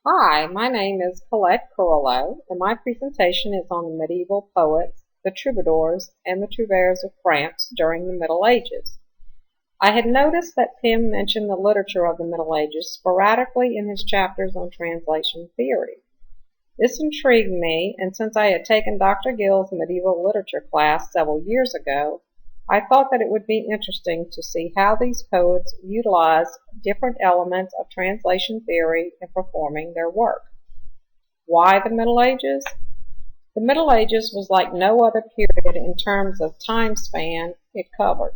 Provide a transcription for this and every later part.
Hi, my name is Colette Corallo, and my presentation is on the medieval poets, the troubadours, and the Trouvères of France during the Middle Ages. I had noticed that Pym mentioned the literature of the Middle Ages sporadically in his chapters on translation theory. This intrigued me, and since I had taken Dr. Gill's medieval literature class several years ago, I thought that it would be interesting to see how these poets utilized different elements of translation theory in performing their work. Why the Middle Ages? The Middle Ages was like no other period in terms of time span it covered.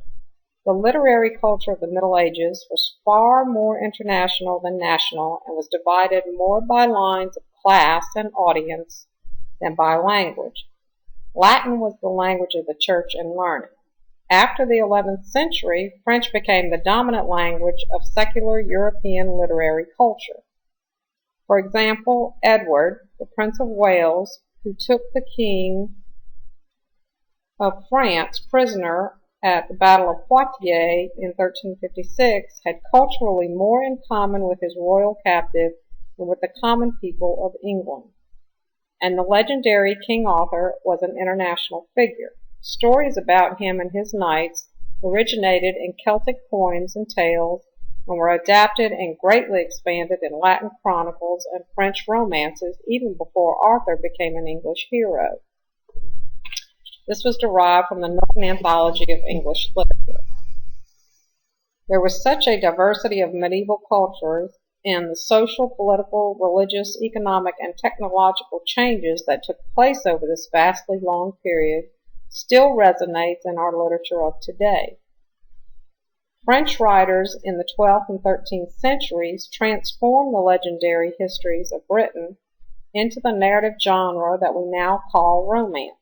The literary culture of the Middle Ages was far more international than national and was divided more by lines of class and audience than by language. Latin was the language of the church and learning. After the 11th century, French became the dominant language of secular European literary culture. For example, Edward, the Prince of Wales, who took the King of France prisoner at the Battle of Poitiers in 1356, had culturally more in common with his royal captive than with the common people of England. And the legendary King Arthur was an international figure. Stories about him and his knights originated in Celtic poems and tales and were adapted and greatly expanded in Latin chronicles and French romances even before Arthur became an English hero. This was derived from the Northern Anthology of English Literature. There was such a diversity of medieval cultures and the social, political, religious, economic, and technological changes that took place over this vastly long period still resonates in our literature of today. French writers in the 12th and 13th centuries transformed the legendary histories of Britain into the narrative genre that we now call romance.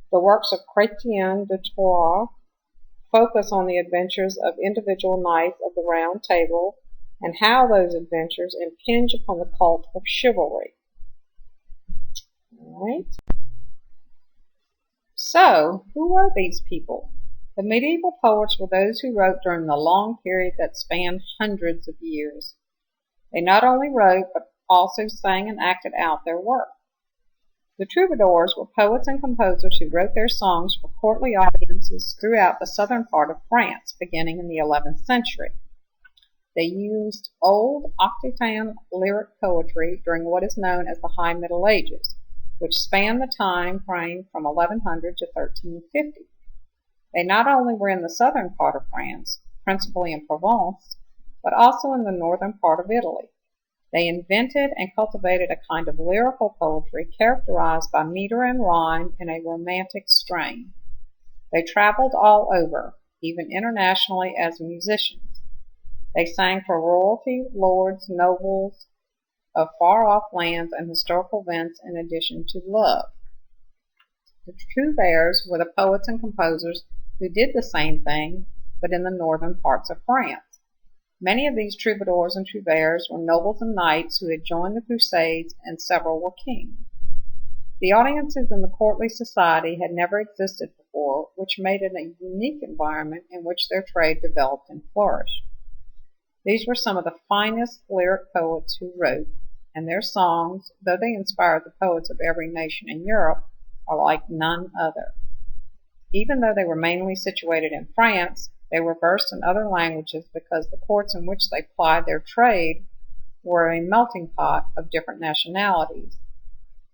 The works of Chrétien de Troyes focus on the adventures of individual knights of the Round Table and how those adventures impinge upon the cult of chivalry. All right. So, who were these people? The medieval poets were those who wrote during the long period that spanned hundreds of years. They not only wrote, but also sang and acted out their work. The troubadours were poets and composers who wrote their songs for courtly audiences throughout the southern part of France, beginning in the 11th century. They used old occitan lyric poetry during what is known as the High Middle Ages, which spanned the time frame from 1100 to 1350. They not only were in the southern part of France, principally in Provence, but also in the northern part of Italy. They invented and cultivated a kind of lyrical poetry characterized by meter and rhyme in a romantic strain. They traveled all over, even internationally as musicians. They sang for royalty, lords, nobles of far-off lands and historical events in addition to love. The Trouvères were the poets and composers who did the same thing, but in the northern parts of France. Many of these troubadours and trouvères were nobles and knights who had joined the Crusades, and several were kings. The audiences in the courtly society had never existed before, which made it a unique environment in which their trade developed and flourished. These were some of the finest lyric poets who wrote, and their songs, though they inspired the poets of every nation in Europe, are like none other. Even though they were mainly situated in France, they were versed in other languages because the courts in which they plied their trade were a melting pot of different nationalities.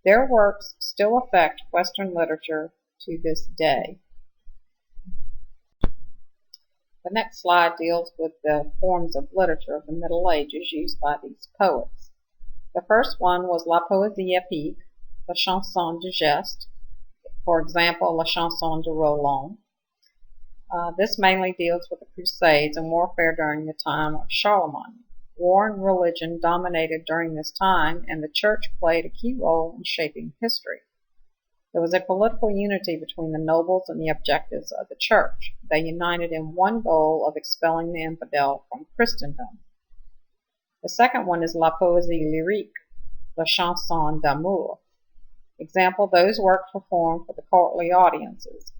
Their works still affect Western literature to this day. The next slide deals with the forms of literature of the Middle Ages used by these poets. The first one was la poésie épique, la chanson de geste, for example, la chanson de Roland. This mainly deals with the Crusades and warfare during the time of Charlemagne. War and religion dominated during this time, and the church played a key role in shaping history. There was a political unity between the nobles and the objectives of the church. They united in one goal of expelling the infidel from Christendom. The second one is la poésie lyrique, la chanson d'amour. Example, those works performed for the courtly audiences.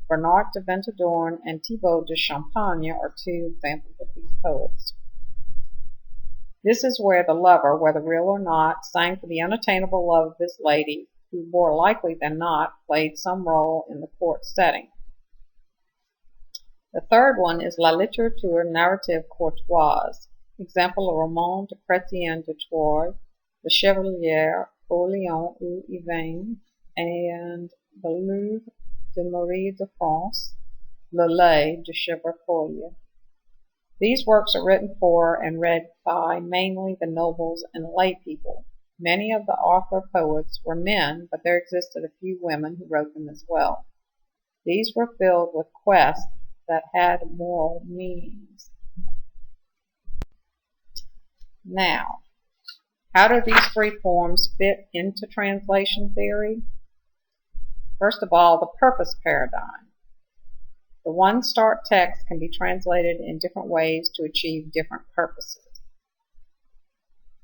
Bernard de Ventadorn and Thibaut de Champagne are two examples of these poets. This is where the lover, whether real or not, sang for the unattainable love of his lady, who more likely than not played some role in the court setting. The third one is La littérature narrative courtoise. Example, Le roman de Chrétien de Troyes, Le Chevalier au Lion ou Yvain, and The Louvre de Marie de France, Le Lait de Chevrefeuille. These works are written for and read by mainly the nobles and lay people. Many of the author poets were men, but there existed a few women who wrote them as well. These were filled with quests that had moral meanings. Now, how do these three forms fit into translation theory? First of all, the purpose paradigm. The one start text can be translated in different ways to achieve different purposes.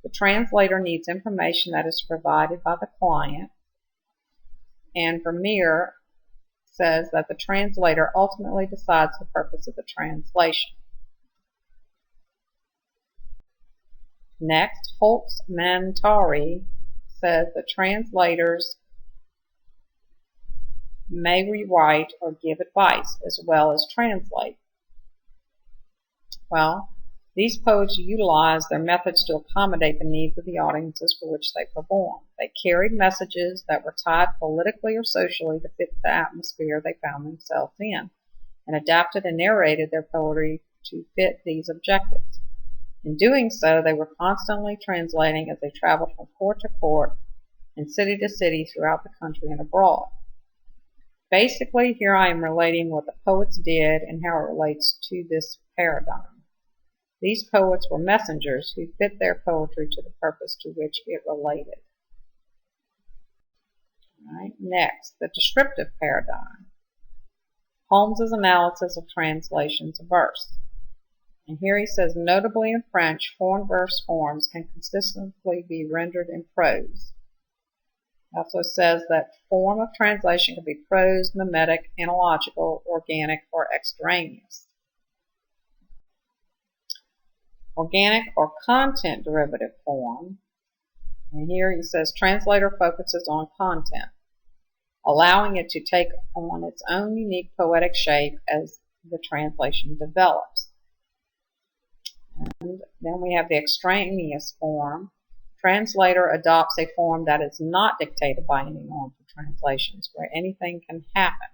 The translator needs information that is provided by the client, and Vermeer says that the translator ultimately decides the purpose of the translation. Next, Holtz-Mantari says the translators may rewrite or give advice as well as translate. Well, these poets utilized their methods to accommodate the needs of the audiences for which they performed. They carried messages that were tied politically or socially to fit the atmosphere they found themselves in, and adapted and narrated their poetry to fit these objectives. In doing so, they were constantly translating as they traveled from court to court and city to city throughout the country and abroad. Basically, here I am relating what the poets did and how it relates to this paradigm. These poets were messengers who fit their poetry to the purpose to which it related. Right. Next, the descriptive paradigm. Holmes's analysis of translations of verse. And here he says, notably in French, foreign verse forms can consistently be rendered in prose. He also says that form of translation can be prose, mimetic, analogical, organic, or extraneous. Organic or content derivative form, and here he says translator focuses on content, allowing it to take on its own unique poetic shape as the translation develops. And then we have the extraneous form. Translator adopts a form that is not dictated by anyone for translations, where anything can happen.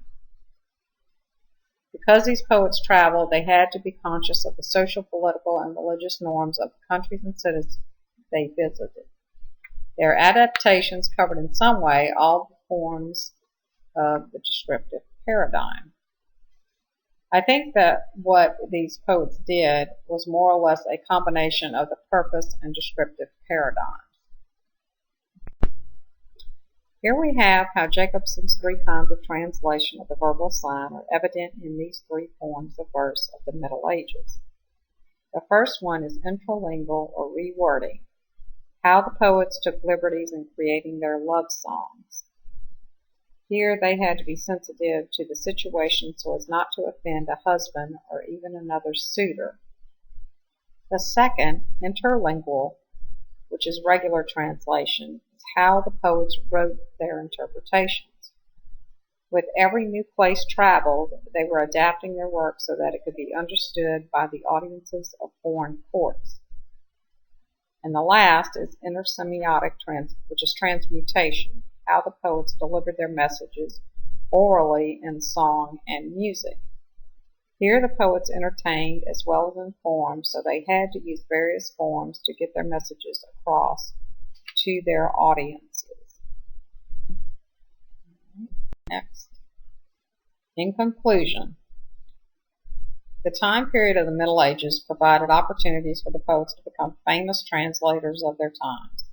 Because these poets traveled, they had to be conscious of the social, political, and religious norms of the countries and cities they visited. Their adaptations covered in some way all the forms of the descriptive paradigm. I think that what these poets did was more or less a combination of the purpose and descriptive paradigms. Here we have how Jacobson's three kinds of translation of the verbal sign are evident in these three forms of verse of the Middle Ages. The first one is intralingual or rewording, how the poets took liberties in creating their love songs. Here they had to be sensitive to the situation so as not to offend a husband or even another suitor. The second, interlingual, which is regular translation, is how the poets wrote their interpretations. With every new place traveled, they were adapting their work so that it could be understood by the audiences of foreign courts. And the last is intersemiotic, which is transmutation, how the poets delivered their messages orally in song and music. Here the poets entertained as well as informed, so they had to use various forms to get their messages across to their audiences. Next. In conclusion, the time period of the Middle Ages provided opportunities for the poets to become famous translators of their times.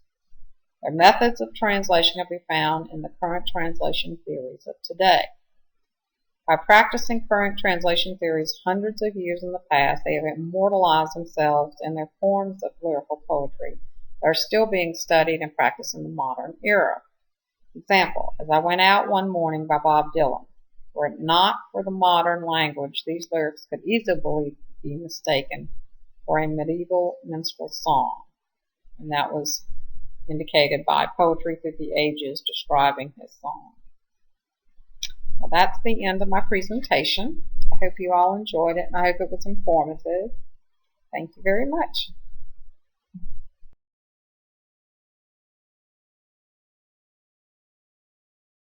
Their methods of translation can be found in the current translation theories of today. By practicing current translation theories hundreds of years in the past, they have immortalized themselves in their forms of lyrical poetry that are still being studied and practiced in the modern era. Example, As I Went Out One Morning by Bob Dylan. Were it not for the modern language, these lyrics could easily be mistaken for a medieval minstrel song. and that was indicated by Poetry Through the Ages describing his song. Well, that's the end of my presentation. I hope you all enjoyed it, and I hope it was informative. Thank you very much.